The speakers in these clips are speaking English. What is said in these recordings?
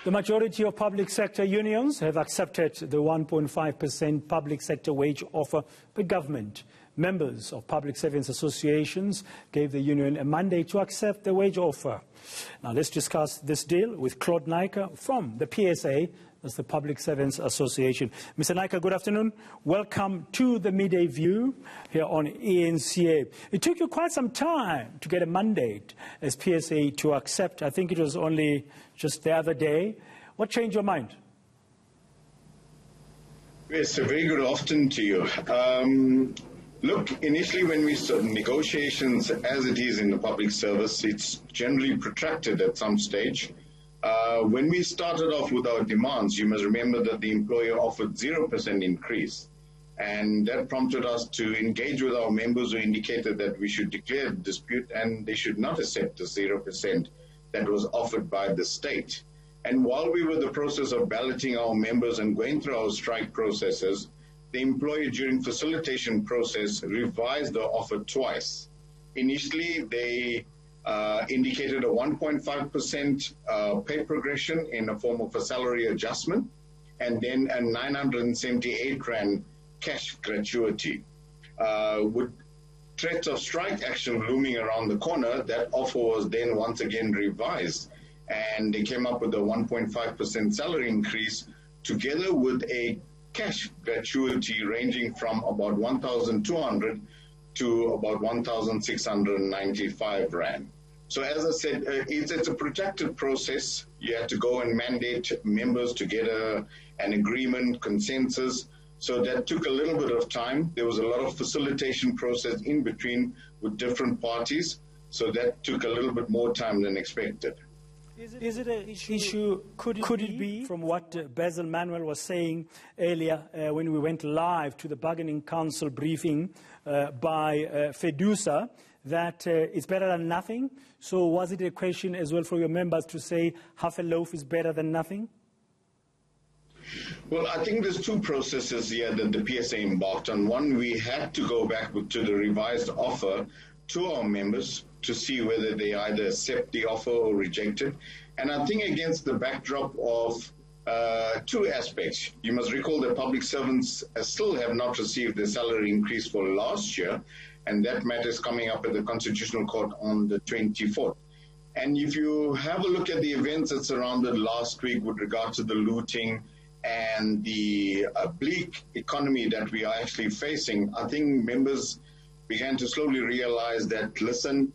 The majority of public sector unions have accepted the 1.5% public sector wage offer by government. Members of public servants associations gave the union a mandate to accept the wage offer. Now let's discuss this deal with Claude Naicker from the PSA, that's the Public Servants Association. Mr. Naicker, good afternoon. Welcome to the Midday View here on eNCA. It took you quite some time to get a mandate as PSA to accept. I think it was only just the other day. What changed your mind? Yes, a very good afternoon to you. Look, initially when we started negotiations, as it is in the public service, it's generally protracted at some stage. When we started off with our demands, you must remember that the employer offered 0% increase. And that prompted us to engage with our members who indicated that we should declare the dispute and they should not accept the 0% that was offered by the state. And while we were in the process of balloting our members and going through our strike processes, the employer during facilitation process revised the offer twice. Initially, they indicated a 1.5% pay progression in the form of a salary adjustment, and then a 978 Rand cash gratuity. With threats of strike action looming around the corner, that offer was then once again revised, and they came up with a 1.5% salary increase together with a cash gratuity ranging from about 1,200 to about 1,695 Rand. So as I said, it's a protracted process. You have to go and mandate members to get an agreement, consensus. So that took a little bit of time. There was a lot of facilitation process in between with different parties. So that took a little bit more time than expected. Is it an issue, could it be, from what Basil Manuel was saying earlier when we went live to the Bargaining Council briefing by FEDUSA, that it's better than nothing? So was it a question as well for your members to say half a loaf is better than nothing? Well, I think there's two processes here that the PSA embarked on. One, we had to go back to the revised offer to our members to see whether they either accept the offer or reject it. And I think against the backdrop of two aspects. You must recall that public servants still have not received the salary increase for last year, and that matter is coming up at the Constitutional Court on the 24th. And if you have a look at the events that surrounded last week with regard to the looting and the bleak economy that we are actually facing, I think members began to slowly realize that, listen,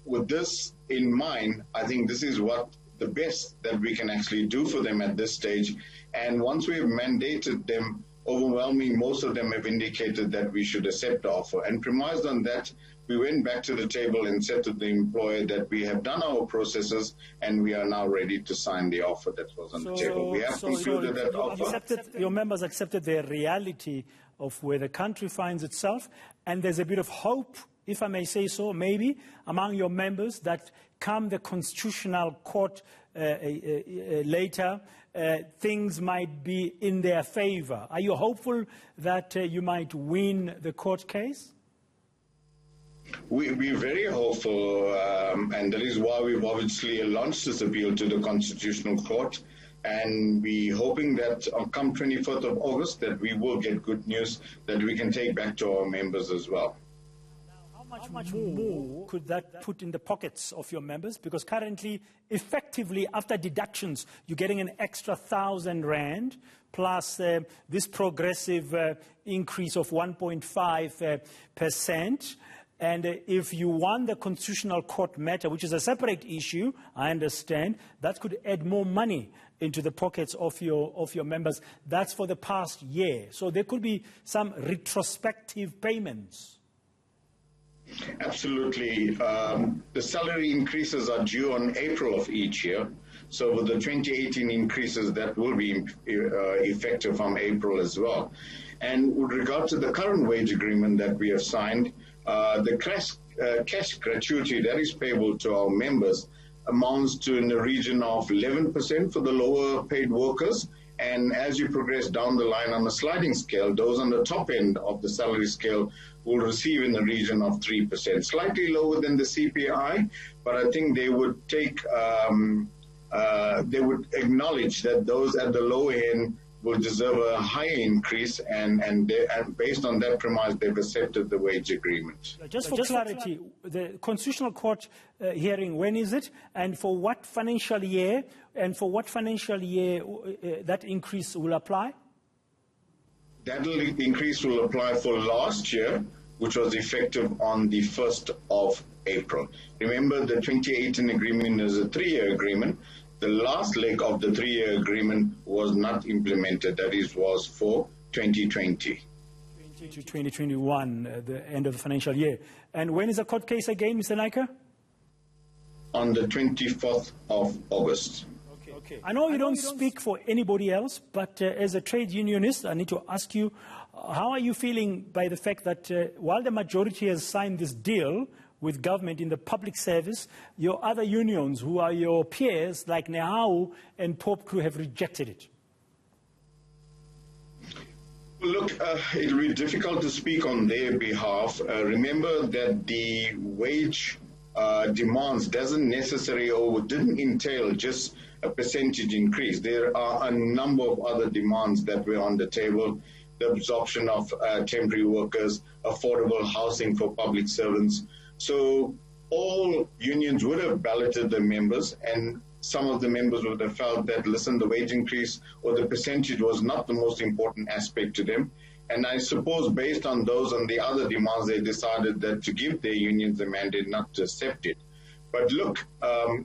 with this in mind, I think this is what the best that we can actually do for them at this stage. And once we have mandated them, overwhelming, most of them have indicated that we should accept the offer. And premised on that, we went back to the table and said to the employer that we have done our processes and we are now ready to sign the offer that was on the table. We have concluded that offer. Your members accepted the reality of where the country finds itself, and there's a bit of hope, if I may say so, maybe among your members, that come the Constitutional Court later, things might be in their favor. Are you hopeful that you might win the court case? We're very hopeful, and that is why we've obviously launched this appeal to the Constitutional Court. And we're hoping that come 24th of August that we will get good news that we can take back to our members as well. How much more could that put in the pockets of your members? Because currently, effectively, after deductions, you're getting an extra 1,000 Rand plus this progressive increase of 1.5%. And if you won the Constitutional Court matter, which is a separate issue, I understand, that could add more money into the pockets of your members. That's for the past year. So there could be some retrospective payments. Absolutely. The salary increases are due on April of each year. So with the 2018 increases, that will be effective from April as well. And with regard to the current wage agreement that we have signed, the cash gratuity that is payable to our members amounts to in the region of 11% for the lower paid workers. And as you progress down the line on a sliding scale, those on the top end of the salary scale will receive in the region of 3%, slightly lower than the CPI, but I think they would take they would acknowledge that those at the low end will deserve a higher increase, and based on that premise, they've accepted the wage agreement. Just for clarity, the Constitutional Court hearing, when is it, and for what financial year, that increase will apply? That increase will apply for last year, which was effective on the 1st of April. Remember, the 2018 agreement is a 3-year agreement. The last leg of the 3-year agreement was not implemented. That was for 2020. To 2021, the end of the financial year. And when is the court case again, Mr. Naicker? On the 24th of August. Okay. I know you don't speak for anybody else, but as a trade unionist, I need to ask you, how are you feeling by the fact that while the majority has signed this deal with government in the public service, your other unions who are your peers like Nehau and Pop Crew have rejected it? Look, it will be difficult to speak on their behalf. Remember that the wage demands doesn't necessarily or didn't entail just a percentage increase. There are a number of other demands that were on the table: the absorption of temporary workers, affordable housing for public servants. So all unions would have balloted their members, and some of the members would have felt that, listen, the wage increase or the percentage was not the most important aspect to them. And I suppose based on those and the other demands, they decided that to give their unions a mandate not to accept it. But look,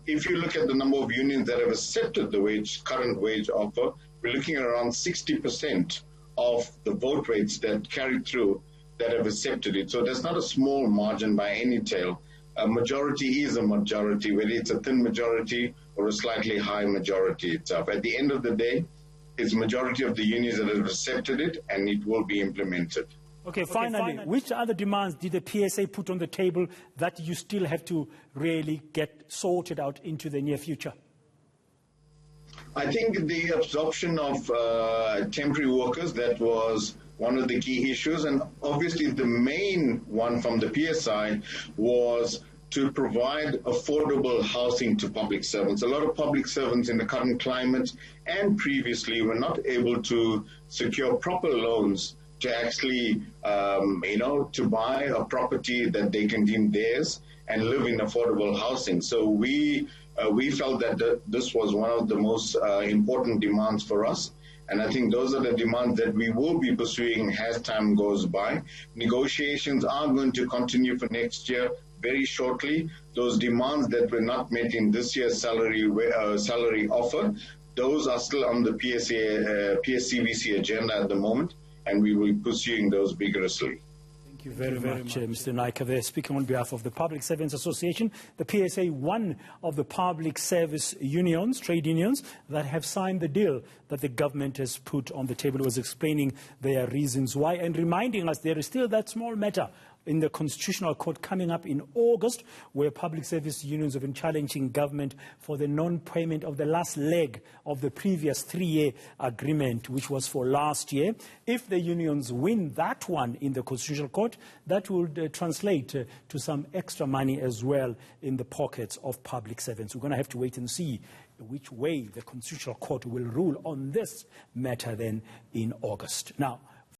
if you look at the number of unions that have accepted the current wage offer, we're looking at around 60% of the vote rates that carried through that have accepted it. So there's not a small margin by any tale. A majority is a majority, whether it's a thin majority or a slightly high majority itself. At the end of the day, it's the majority of the unions that have accepted it, and it will be implemented. Okay, finally, which other demands did the PSA put on the table that you still have to really get sorted out into the near future? I think the absorption of temporary workers, that was one of the key issues, and obviously the main one from the PSI was to provide affordable housing to public servants. A lot of public servants in the current climate and previously were not able to secure proper loans to actually, to buy a property that they can deem theirs and live in affordable housing. So we felt that this was one of the most important demands for us. And I think those are the demands that we will be pursuing as time goes by. Negotiations are going to continue for next year very shortly. Those demands that were not met in this year's salary offer, those are still on the PSCVC agenda at the moment, and we will be pursuing those vigorously. Thank you very much, Mr. Naicker. There, speaking on behalf of the Public Servants Association, the PSA, one of the public service unions, trade unions, that have signed the deal that the government has put on the table, was explaining their reasons why and reminding us there is still that small matter in the Constitutional Court coming up in August, where public service unions have been challenging government for the non-payment of the last leg of the previous 3-year agreement, which was for last year. If the unions win that one in the Constitutional Court, that would translate to some extra money as well in the pockets of public servants. We're going to have to wait and see which way the Constitutional Court will rule on this matter then in August. Now,